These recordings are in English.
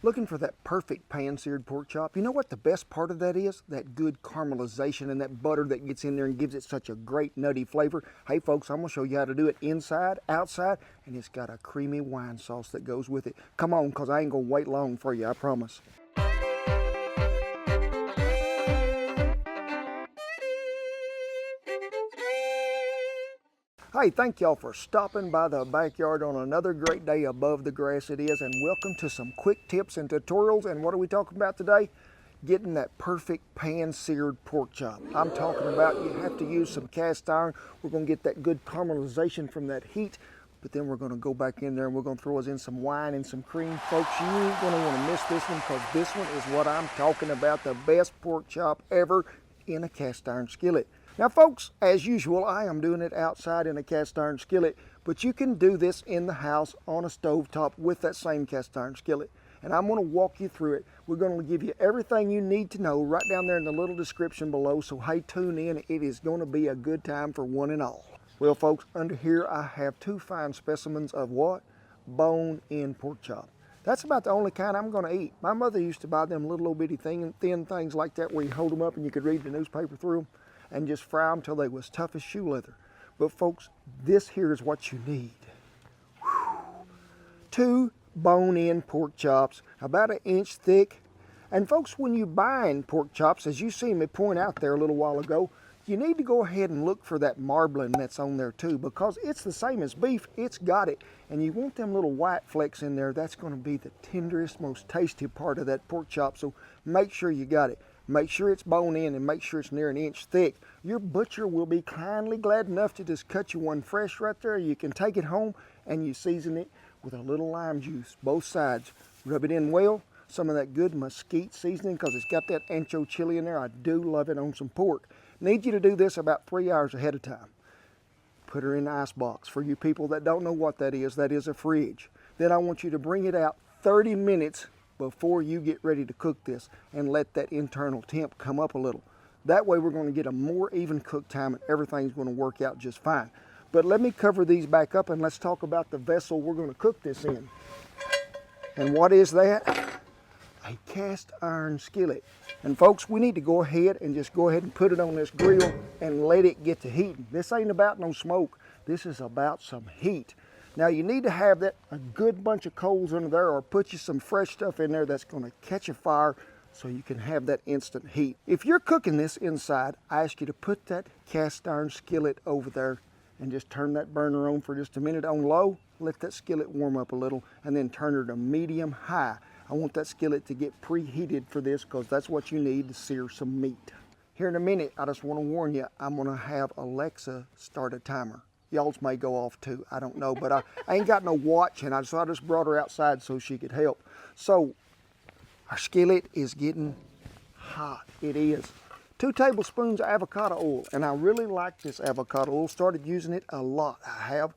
Looking for that perfect pan-seared pork chop? You know what the best part of that is? That good caramelization and that butter that gets in there and gives it such a great nutty flavor. Hey folks, I'm gonna show you how to do it inside, outside, and it's got a creamy wine sauce that goes with it. Come on, cause I ain't gonna wait long for you, I promise. Hey, thank y'all for stopping by the backyard on another great day above the grass it is, and welcome to some quick tips and tutorials. And what are we talking about today? Getting that perfect pan-seared pork chop. I'm talking about you have to use some cast iron. We're going to get that good caramelization from that heat, but then we're going to go back in there and we're going to throw us in some wine and some cream. Folks, you ain't going to want to miss this one, because this one is what I'm talking about, the best pork chop ever in a cast iron skillet. Now folks, as usual, I am doing it outside in a cast iron skillet, but you can do this in the house on a stove top with that same cast iron skillet. And I'm going to walk you through it. We're going to give you everything you need to know right down there in the little description below. So hey, tune in. It is going to be a good time for one and all. Well folks, under here I have two fine specimens of what? Bone-in pork chop. That's about the only kind I'm going to eat. My mother used to buy them little old bitty thin things like that where you hold them up and you could read the newspaper through them and just fry them till they was tough as shoe leather. But folks, this here is what you need. Whew. 2 bone-in pork chops, about 1 inch thick. And folks, when you're buying pork chops, as you seen me point out there a little while ago, you need to go ahead and look for that marbling that's on there too, because it's the same as beef, it's got it. And you want them little white flecks in there. That's going to be the tenderest, most tasty part of that pork chop, so make sure you got it. Make sure it's bone in and make sure it's near 1 inch thick. Your butcher will be kindly glad enough to just cut you one fresh right there. You can take it home and you season it with a little lime juice, both sides. Rub it in well, some of that good mesquite seasoning, because it's got that ancho chili in there. I do love it on some pork. Need you to do this about 3 hours ahead of time. Put her in the ice box. For you people that don't know what that is a fridge. Then I want you to bring it out 30 minutes before you get ready to cook this, and let that internal temp come up a little. That way we're going to get a more even cook time and everything's going to work out just fine. But let me cover these back up and let's talk about the vessel we're going to cook this in. And what is that? A cast iron skillet. And folks, we need to go ahead and just go ahead and put it on this grill and let it get to heating. This ain't about no smoke. This is about some heat. Now you need to have that a good bunch of coals under there, or put you some fresh stuff in there that's going to catch a fire so you can have that instant heat. If you're cooking this inside, I ask you to put that cast iron skillet over there and just turn that burner on for just a minute on low. Let that skillet warm up a little and then turn her to medium high. I want that skillet to get preheated for this, because that's what you need to sear some meat. Here in a minute, I just want to warn you, I'm going to have Alexa start a timer. Y'all's may go off too, I don't know, but I ain't got no watch, and so I just brought her outside so she could help. So our skillet is getting hot. It is. 2 tablespoons of avocado oil, and I really like this avocado oil. Started using it a lot, I have.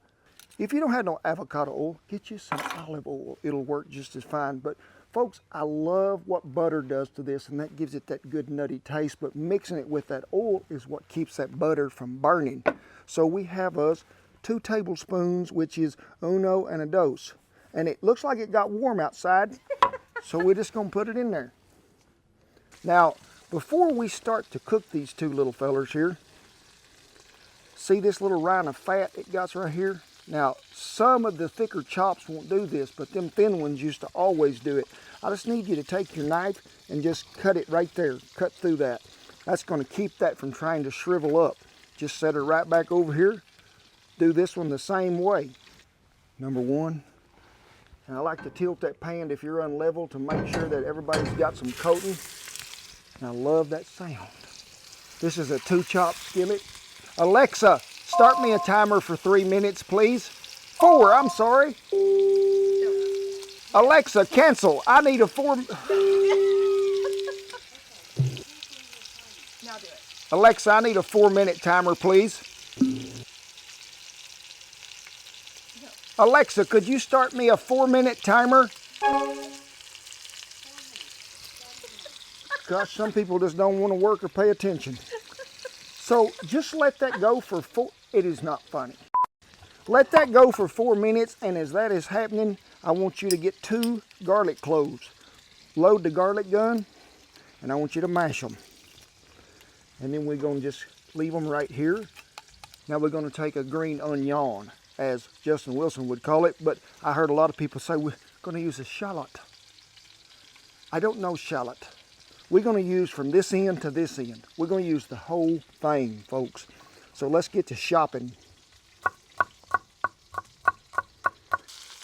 If you don't have no avocado oil, get you some olive oil. It'll work just as fine. But folks, I love what butter does to this, and that gives it that good nutty taste, but mixing it with that oil is what keeps that butter from burning. So we have us 2 tablespoons, which is uno and a dos. And it looks like it got warm outside, so we're just gonna put it in there. Now, before we start to cook these 2 little fellers here, see this little rind of fat it got right here? Now, some of the thicker chops won't do this, but them thin ones used to always do it. I just need you to take your knife and just cut it right there, cut through that. That's gonna keep that from trying to shrivel up. Just set her right back over here. Do this one the same way. Number 1. And I like to tilt that pan if you're unlevel to make sure that everybody's got some coating. And I love that sound. This is a 2 chop skillet. Alexa, start me a timer for 3 minutes, please. 4, I'm sorry. Alexa, cancel. I need a 4. Now do it. Alexa, I need a 4-minute timer, please. No. Alexa, could you start me a 4-minute timer? Gosh, some people just don't want to work or pay attention. So just let that go for 4. It is not funny. Let that go for 4 minutes, and as that is happening, I want you to get 2 garlic cloves. load the garlic gun, and I want you to mash them. And then we're going to just leave them right here. Now we're going to take a green onion, as Justin Wilson would call it, but I heard a lot of people say we're going to use a shallot. I don't know shallot. We're going to use from this end to this end. We're going to use the whole thing, folks. So let's get to shopping.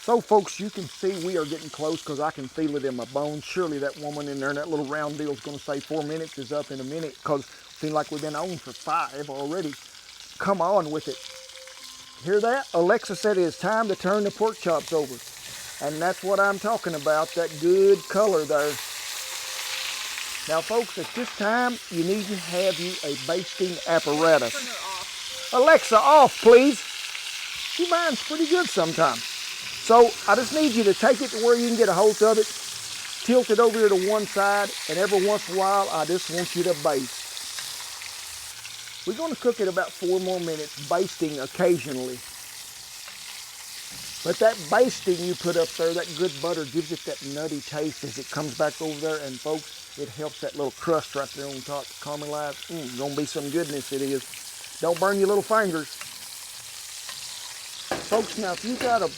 So folks, you can see we are getting close because I can feel it in my bones. Surely that woman in there in that little round deal is going to say 4 minutes is up in a minute, because it seems like we've been on for 5 already. Come on with it. Hear that? Alexa said it's time to turn the pork chops over. And that's what I'm talking about, that good color there. Now folks, at this time, you need to have you a basting apparatus. Turn her off. Alexa, off, please. She mine's pretty good sometimes. So I just need you to take it to where you can get a hold of it, tilt it over here to one side, and every once in a while, I just want you to baste. We're going to cook it about 4 more minutes, basting occasionally. But that basting you put up there, that good butter, gives it that nutty taste as it comes back over there. And folks, it helps that little crust right there on top to caramelize. Gonna be some goodness it is. Don't burn your little fingers. Folks, now if you got a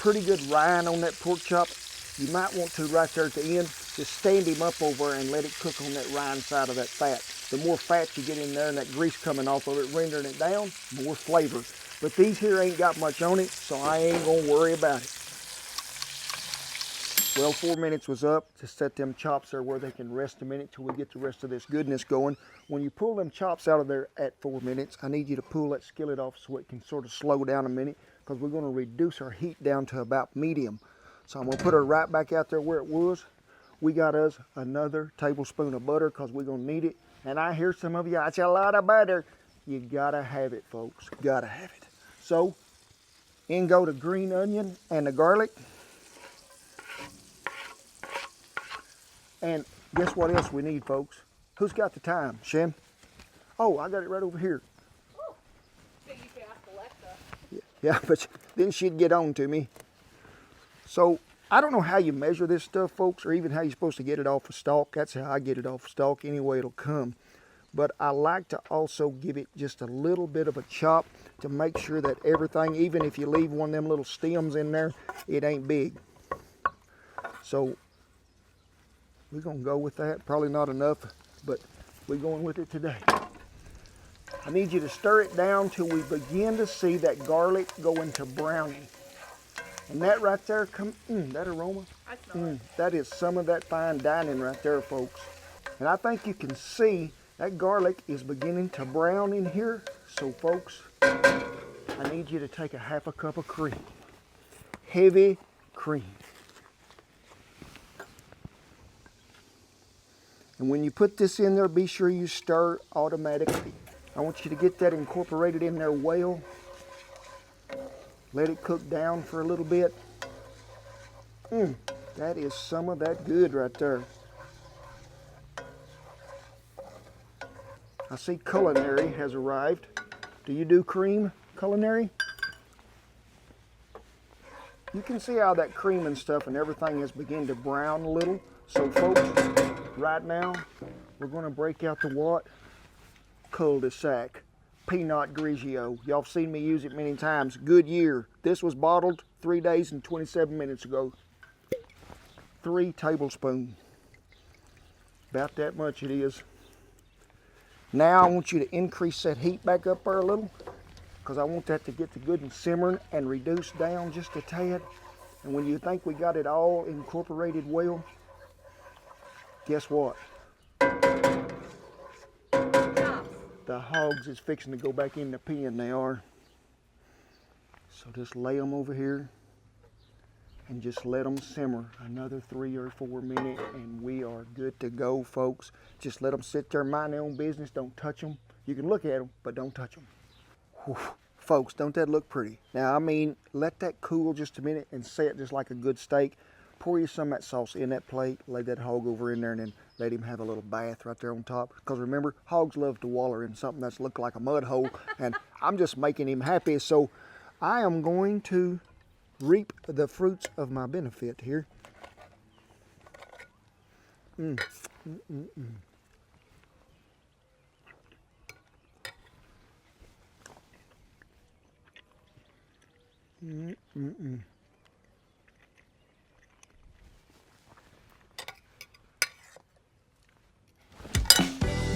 pretty good rind on that pork chop, you might want to right there at the end, just stand him up over and let it cook on that rind side of that fat. The more fat you get in there and that grease coming off of it, rendering it down, more flavor. But these here ain't got much on it, so I ain't gonna worry about it. Well, 4 minutes was up to set them chops there where they can rest a minute till we get the rest of this goodness going. When you pull them chops out of there at 4 minutes, I need you to pull that skillet off so it can sort of slow down a minute, because we're gonna reduce our heat down to about medium. So I'm gonna put her right back out there where it was. We got us another tablespoon of butter because we're gonna need it. And I hear some of you, that's a lot of butter. You gotta have it, folks, gotta have it. So, in go the green onion and the garlic. And guess what else we need, folks? Who's got the time? Shem? Oh, I got it right over here. Oh, so you can ask Alexa. Yeah, but then she'd get on to me. So, I don't know how you measure this stuff, folks, or even how you're supposed to get it off a stalk. That's how I get it off a stalk. Anyway, it'll come. But I like to also give it just a little bit of a chop to make sure that everything, even if you leave one of them little stems in there, it ain't big. So, we're going to go with that. Probably not enough, but we're going with it today. I need you to stir it down till we begin to see that garlic go into browning. And that right there, that aroma, I smell it. that is some of that fine dining right there, folks. And I think you can see that garlic is beginning to brown in here. So, folks, I need you to take a half a cup of cream. Heavy cream. And when you put this in there, be sure you stir automatically. I want you to get that incorporated in there well. Let it cook down for a little bit. That is some of that good right there. I see Culinary has arrived. Do you do cream, Culinary? You can see how that cream and stuff and everything has begun to brown a little. So folks, right now, we're gonna break out the what? Cul-de-sac. Pinot Grigio. Y'all have seen me use it many times. Good year. This was bottled 3 days and 27 minutes ago. 3 tablespoons. About that much it is. Now I want you to increase that heat back up there a little, because I want that to get the good and simmering and reduce down just a tad. And when you think we got it all incorporated well, guess what? The hogs is fixing to go back in the pen, they are. So just lay them over here and just let them simmer another 3 or 4 minutes and we are good to go, folks. Just let them sit there, mind their own business, don't touch them. You can look at them, but don't touch them. Whew. Folks, don't that look pretty? Now, I mean, let that cool just a minute and set just like a good steak. Pour you some of that sauce in that plate, lay that hog over in there, and then let him have a little bath right there on top. Because remember, hogs love to waller in something that's looked like a mud hole, and I'm just making him happy. So I am going to reap the fruits of my benefit here.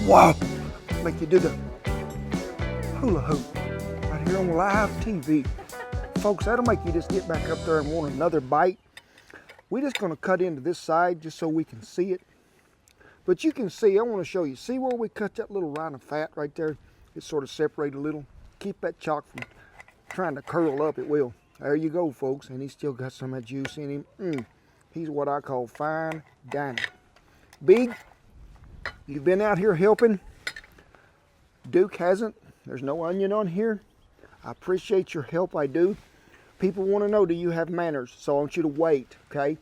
Wow! Make you do the hula hoop right here on live TV. Folks, that'll make you just get back up there and want another bite. We're just gonna cut into this side just so we can see it. But you can see, I wanna show you, see where we cut that little line of fat right there? It's sort of separated a little. Keep that chalk from trying to curl up, it will. There you go, folks, and he's still got some of that juice in him. He's what I call fine dining. Big, you've been out here helping. Duke hasn't. There's no onion on here. I appreciate your help, I do. People want to know, do you have manners? So I want you to wait, okay?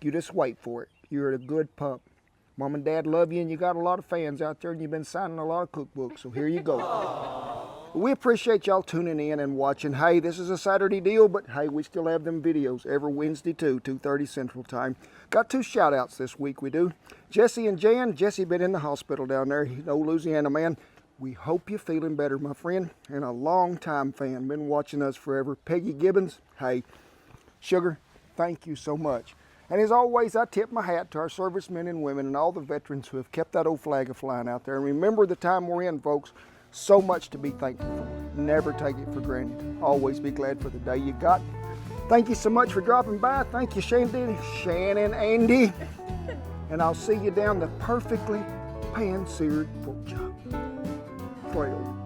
You just wait for it. You're a good pup. Mom and Dad love you, and you got a lot of fans out there, and you've been signing a lot of cookbooks, so here you go. We appreciate y'all tuning in and watching. Hey, this is a Saturday deal, but hey, we still have them videos every Wednesday too, 2:30 Central Time. Got 2 shout-outs this week, we do. Jesse and Jan. Jesse been in the hospital down there. He's no Louisiana man. We hope you're feeling better, my friend, and a long-time fan. Been watching us forever. Peggy Gibbons, hey, Sugar, thank you so much. And as always, I tip my hat to our servicemen and women and all the veterans who have kept that old flag a-flying out there. And remember the time we're in, folks. So much to be thankful for. Never take it for granted. Always be glad for the day you got. Thank you so much for dropping by. Thank you, Shannon, Andy. And I'll see you down the perfectly pan-seared pork chop trail.